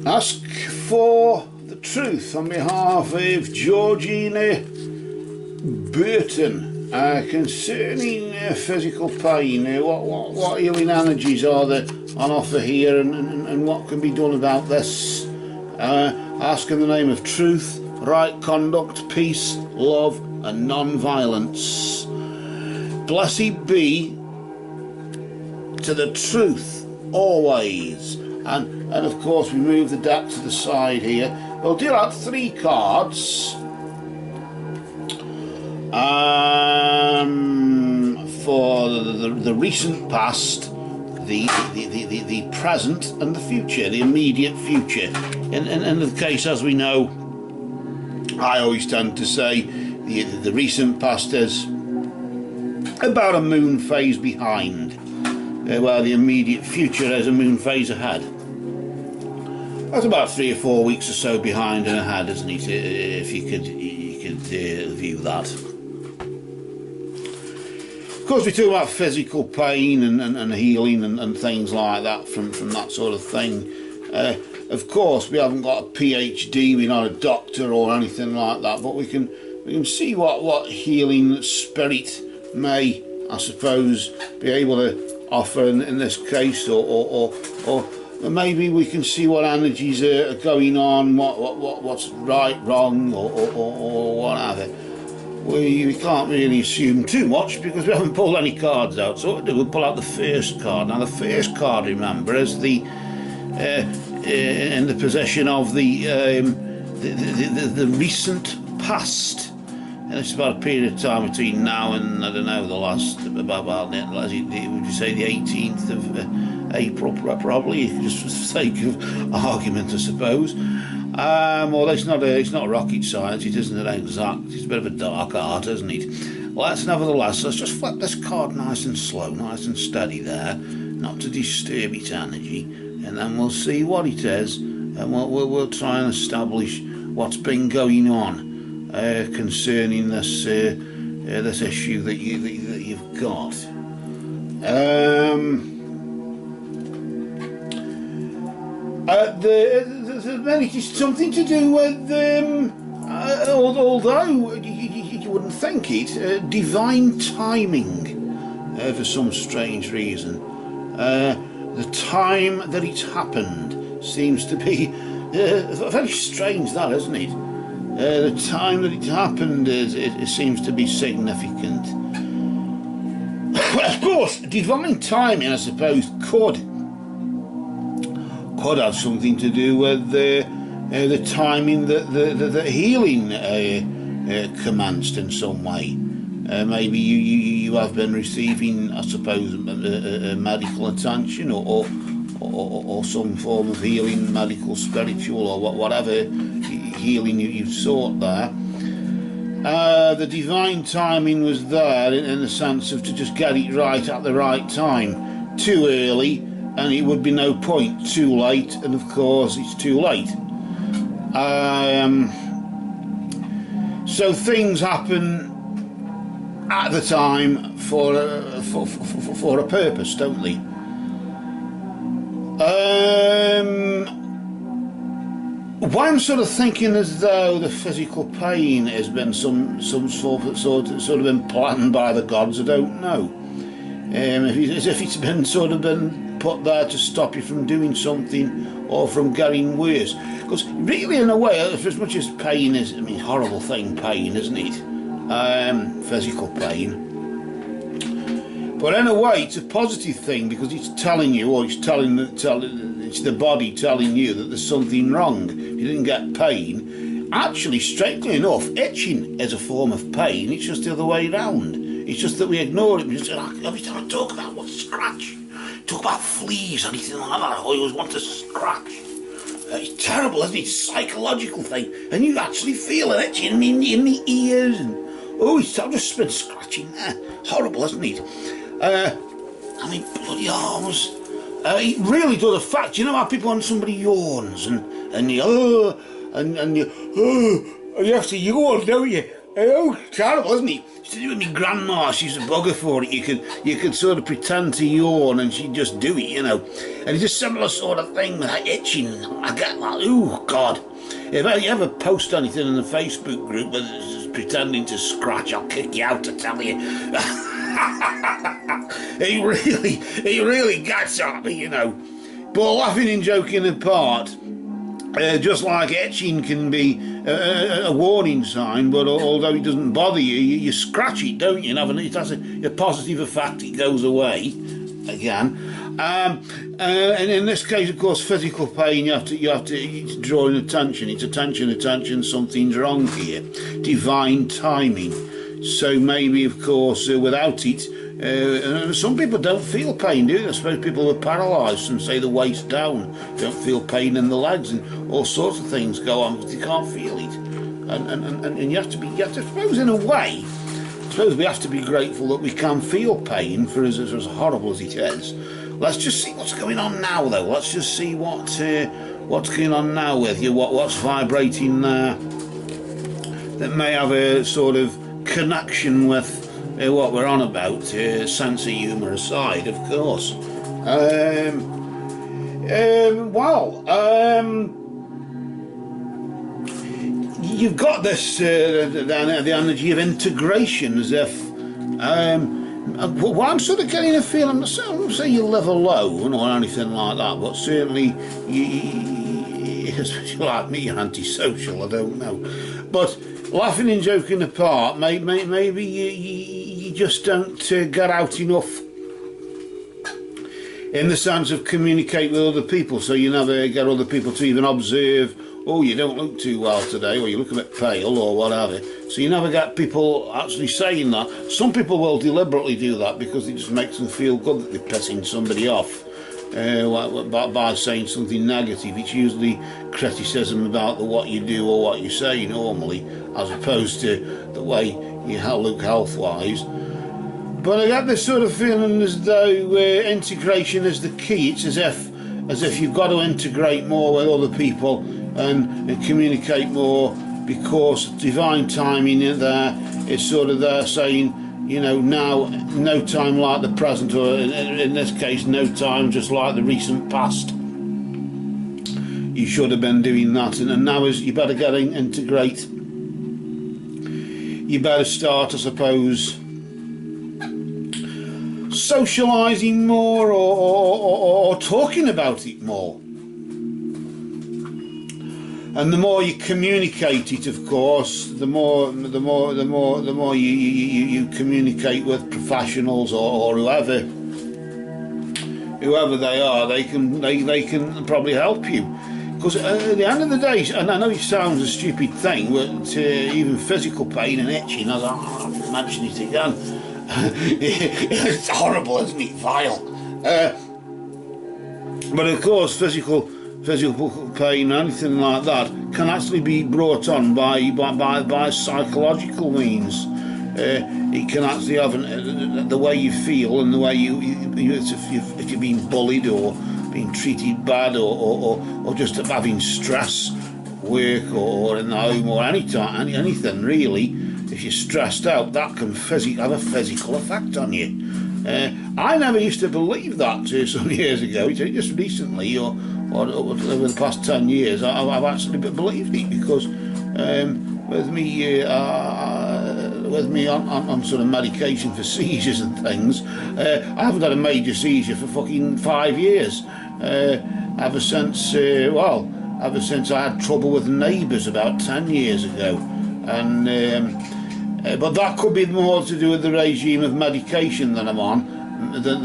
Ask for the truth on behalf of Georgina Burton concerning physical pain. What healing energies are there on offer here, and what can be done about this? Ask in the name of truth, right conduct, peace, love and non-violence. Blessed be to the truth always. And of course we move the deck to the side here. We'll deal out 3 cards for the recent past, the present and the future, the immediate future. In the case, as we know, I always tend to say the recent past is about a moon phase behind, while the immediate future is a moon phase ahead. That's about 3 or 4 weeks or so behind and ahead, isn't it? If you could view that. Of course, we talk about physical pain and healing and things like that from that sort of thing. Of course, we haven't got a PhD, we're not a doctor or anything like that, but we can see what healing spirit may, I suppose, be able to offer in this case, or maybe we can see what energies are going on, what's right, wrong, or whatever. We can't really assume too much because we haven't pulled any cards out. So what we'll do, we'll pull out the first card. Now the first card, remember, is in the possession of the recent past. And it's about a period of time between now and, I don't know, the last, about would you say the 18th of April, probably, just for the sake of argument, I suppose. Well, it's not rocket science, it isn't an exact, it's a bit of a dark art, isn't it? Let's nevertheless, let's just flip this card nice and slow, nice and steady there, not to disturb its energy, and then we'll see what it is, and we'll try and establish what's been going on concerning this this issue that you've got. It's something to do with, although you wouldn't think it, divine timing for some strange reason. The time that it happened seems to be very strange, that, isn't it? The time that it happened it seems to be significant. Of course, divine timing, I suppose, could have something to do with the timing that the healing commenced in some way. Maybe you have been receiving, I suppose, medical attention or some form of healing, medical, spiritual, or whatever healing you've sought there. The divine timing was there in the sense of to just get it right at the right time. Too early, and it would be no point. Too late, and of course it's too late. So things happen at the time for a purpose, don't they? Why I'm sort of thinking as though the physical pain has been some sort of been planned by the gods, I don't know. As if it's been put there to stop you from doing something or from getting worse. Because really, in a way, as much as pain is, I mean, horrible thing, pain, isn't it? Physical pain. But in a way, it's a positive thing because it's telling you, or it's it's the body telling you that there's something wrong. If you didn't get pain, actually, strangely enough, itching is a form of pain. It's just the other way round. It's just that we ignore it. We just every time I talk about what's scratch, talk about fleas or anything like that, I always want to scratch. It's terrible, isn't it? It's a psychological thing, and you actually feel it itching in the ears, and I've just been scratching there. Horrible, isn't it? I mean, bloody arms. It really does affect. You know how people, when somebody yawns and you have to yawn, don't you? Oh, terrible, isn't he? Used to do with my grandma. She's a bugger for it. You could sort of pretend to yawn and she'd just do it, you know. And it's a similar sort of thing with that itching. I get like, oh God. If you ever post anything in the Facebook group where it's pretending to scratch, I'll kick you out, I tell you. He really gets at me, you know. But laughing and joking apart, just like etching can be a warning sign, but although it doesn't bother you, you scratch it, don't you? And it has a positive effect, it goes away again. And in this case, of course, physical pain, you have to it's drawing attention. It's attention, something's wrong here. Divine timing. So maybe, of course, without it, some people don't feel pain, do they? I suppose people who are paralysed from, say, the waist down don't feel pain in the legs, and all sorts of things go on because they can't feel it. And you have to, suppose, in a way, we have to be grateful that we can feel pain, for as horrible as it is. Let's just see what's going on now, though. Let's just see what's going on now with you, what's vibrating there that may have a sort of connection with what we're on about, sense of humour aside, of course. You've got this the energy of integration, as if what I'm sort of getting a feeling. I'm not saying you live alone or anything like that, but certainly you, especially like me, you're antisocial. I don't know, but laughing and joking apart, maybe you just don't get out enough in the sense of communicate with other people, so you never get other people to even observe, oh, you don't look too well today, or you look a bit pale, or whatever. So you never get people actually saying that. Some people will deliberately do that because it just makes them feel good that they're pissing somebody off by saying something negative. It's usually criticism about what you do or what you say normally, as opposed to the way you look health-wise. But I get this sort of feeling as though integration is the key. It's as if you've got to integrate more with other people and communicate more, because divine timing in there is sort of there saying, you know, now no time like the present, or in this case no time just like the recent past. You should have been doing that, and now is you better integrate. You better start, I suppose, socialising more, or talking about it more. And the more you communicate it, of course, the more you communicate with professionals or whoever they are, they can probably help you. Because at the end of the day, and I know it sounds a stupid thing, but even physical pain and itching, as I'll mention it again, it's horrible, isn't it? Vile. But of course, physical pain, anything like that, can actually be brought on by psychological means. It can actually have the way you feel, and the way you if you're being bullied or being treated bad, or just having stress, work or in the home or anything really. If you're stressed out, that can have a physical effect on you. I never used to believe that some years ago. Just recently, or over the past 10 years, I've actually believed it, because with me on sort of medication for seizures and things, I haven't had a major seizure for fucking 5 years. Ever since I had trouble with neighbours about 10 years ago, and but that could be more to do with the regime of medication that I'm on than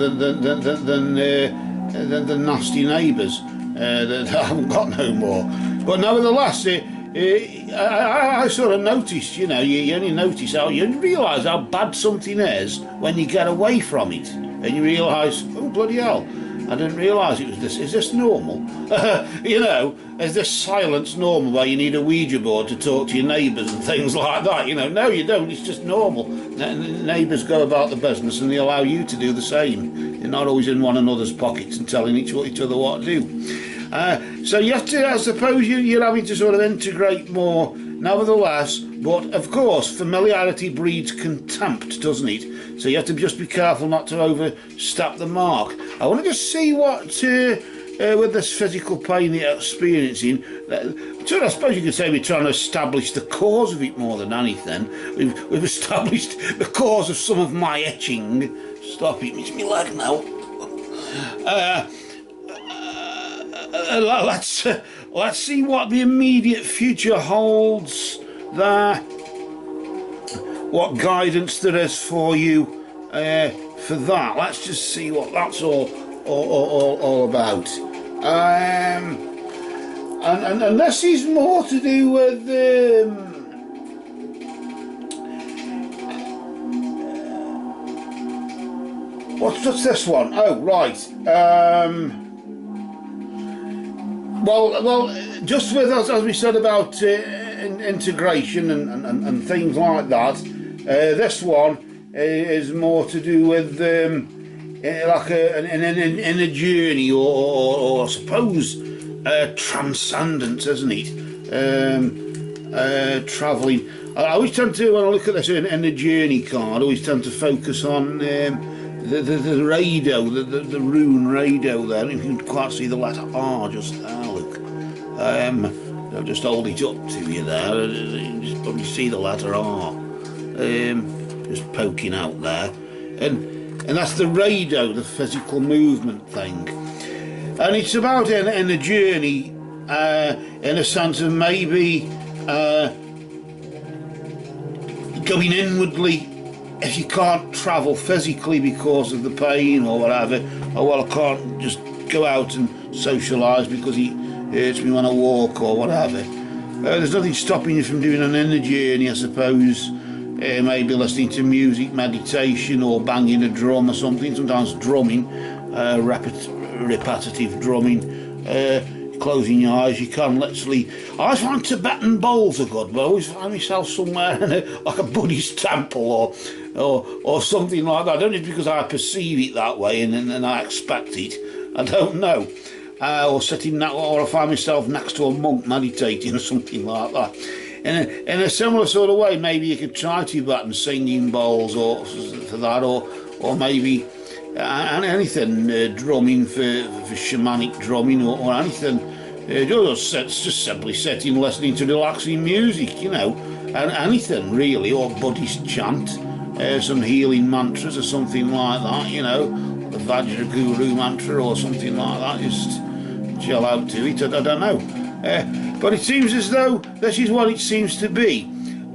nasty neighbours that I haven't got no more. But nevertheless, I sort of noticed, you know, you only notice you realise how bad something is when you get away from it, and you realise, oh bloody hell, I didn't realise it was this. Is this normal? You know, is this silence normal, where you need a Ouija board to talk to your neighbours and things like that? You know, no, you don't. It's just normal. Neighbours go about the business, and they allow you to do the same. You're not always in one another's pockets and telling each other what to do. So you have to, I suppose, you're having to sort of integrate more nevertheless, but of course, familiarity breeds contempt, doesn't it? So you have to just be careful not to overstep the mark. I want to just see what, with this physical pain that you're experiencing, I suppose you could say we're trying to establish the cause of it more than anything. We've established the cause of some of my etching. Stop it, it's my leg now. Let's see what the immediate future holds there. What guidance there is for you for that. Let's just see what that's all about. And this is more to do with what's this one? Oh, right. Well, just with us, as we said about integration and things like that, this one is more to do with like in a journey, or I suppose transcendence, isn't it? Travelling. I always tend to, when I look at this in the journey card, I always tend to focus on the radio, the rune radio there. You can quite see the letter R just there, look. I'll just hold it up to you there. You just probably see the letter R just poking out there. And that's the radio, the physical movement thing. And it's about in a journey, in a sense of maybe going inwardly. If you can't travel physically because of the pain or whatever, or well, I can't just go out and socialise because he hurts me when I walk or whatever. There's nothing stopping you from doing an inner journey, I suppose. Maybe listening to music, meditation, or banging a drum or something. Sometimes drumming, repetitive drumming. Closing your eyes, you can literally. I always find Tibetan bowls are good, but I always find myself somewhere in like a Buddhist temple or something like that. I don't know if it's because I perceive it that way and I expect it. I don't know. Or sitting or I find myself next to a monk meditating or something like that. In a similar sort of way, maybe you could try Tibetan singing bowls or for that, or maybe. Anything drumming for shamanic drumming or anything, just simply sitting listening to relaxing music, you know, and anything really, or Buddhist chant, some healing mantras or something like that, you know, the Vajra Guru mantra or something like that. Just chill out to it. I don't know, but it seems as though this is what it seems to be.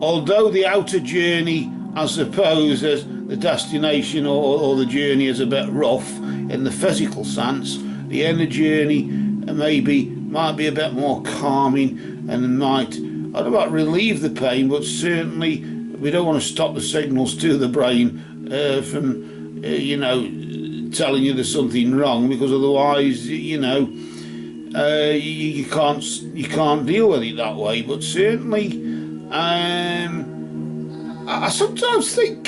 Although the outer journey, I suppose, as the destination or the journey is a bit rough in the physical sense, the inner journey might be a bit more calming and might, I don't know about relieve the pain, but certainly we don't want to stop the signals to the brain from you know, telling you there's something wrong, because otherwise, you know, you can't deal with it that way. But certainly I sometimes think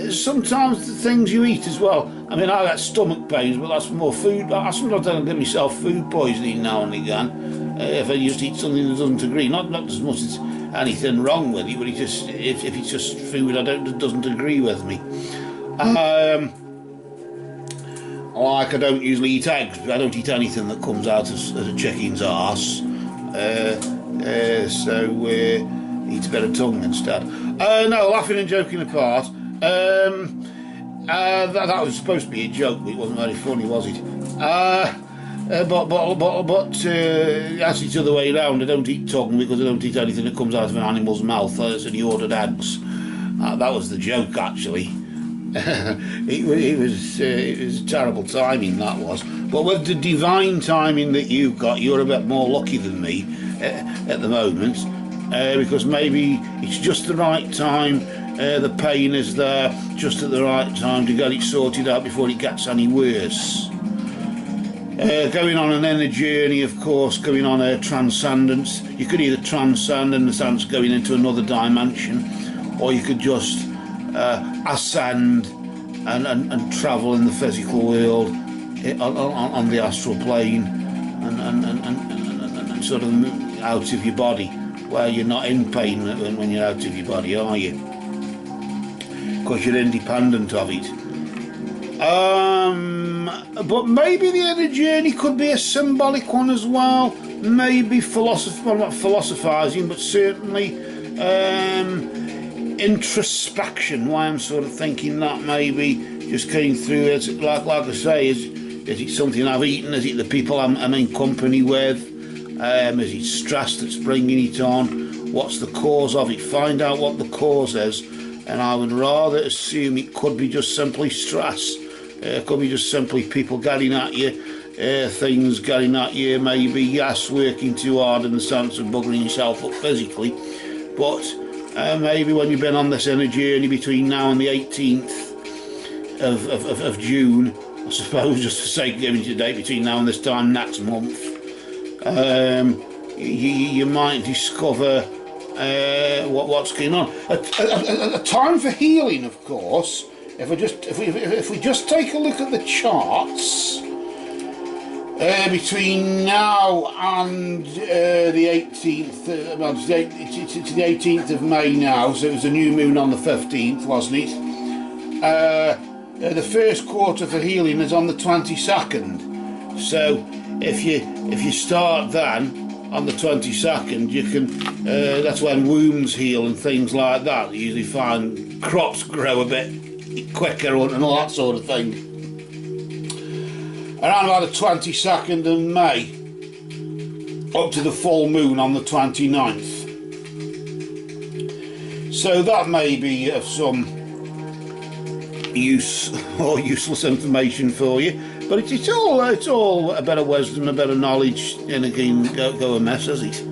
sometimes the things you eat as well. I mean, I get stomach pains, but that's more food. I sometimes don't get myself food poisoning now and again if I just eat something that doesn't agree. Not as much as anything wrong with it, but if it's just food that doesn't agree with me. Like I don't usually eat eggs. I don't eat anything that comes out as a chicken's arse. So eat a bit of tongue instead. No, laughing and joking apart. That was supposed to be a joke, but it wasn't very funny, was it? But actually, it's the other way around. I don't eat tongue because I don't eat anything that comes out of an animal's mouth. So he ordered eggs. That was the joke, actually. it was terrible timing, that was. But with the divine timing that you've got, you're a bit more lucky than me at the moment. Because maybe it's just the right time, the pain is there just at the right time to get it sorted out before it gets any worse. Going on an inner journey, of course, going on a transcendence. You could either transcend in the sense going into another dimension, or you could just ascend and travel in the physical world on the astral plane and sort of out of your body. where you're not in pain when you're out of your body, are you? Because you're independent of it. But maybe the inner journey could be a symbolic one as well. Maybe well, not philosophising, but certainly introspection. Why I'm sort of thinking that maybe just came through as like I say, is it something I've eaten? Is it the people I'm in company with? Is it stress that's bringing it on? What's the cause of it? Find out what the cause is, and I would rather assume it could be just simply stress. It could be just simply people getting at you, things getting at you, maybe, yes, working too hard in the sense of buggering yourself up physically, but maybe when you've been on this inner journey between now and the 18th of June, I suppose, just for sake of giving you a date, between now and this time next month, you might discover what's going on. A time for healing, of course. If we just take a look at the charts between now and the 18th, well, to the 18th of May now, so it was a new moon on the 15th, wasn't it? The first quarter for healing is on the 22nd. So if you start then on the 22nd, you can. That's when wounds heal and things like that. You usually find crops grow a bit quicker and all that sort of thing. Around about the 22nd of May, up to the full moon on the 29th. So that may be of some use or useless information for you, but it's all a bit of wisdom, a bit of knowledge, and again go amiss, is it?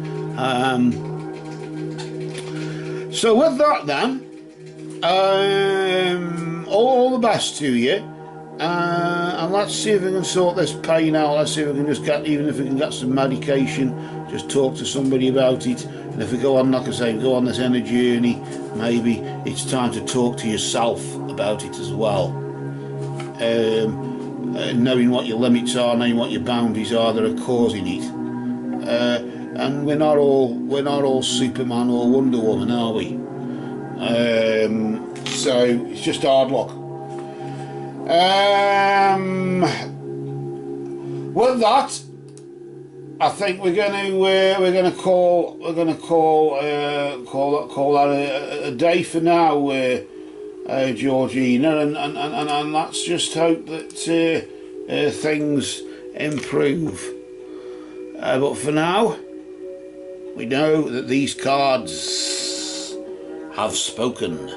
So with that then, all the best to you, and let's see if we can sort this pain out. Let's see if we can just get, even if we can get some medication, just talk to somebody about it. And if we go on, like I say, go on this inner journey, maybe it's time to talk to yourself about it as well. Knowing what your limits are, knowing what your boundaries are that are causing it. And we're not all Superman or Wonder Woman, are we? So it's just hard luck. With that, I think we're gonna call that a day for now, Georgina, and let's just hope that things improve. But for now, we know that these cards have spoken.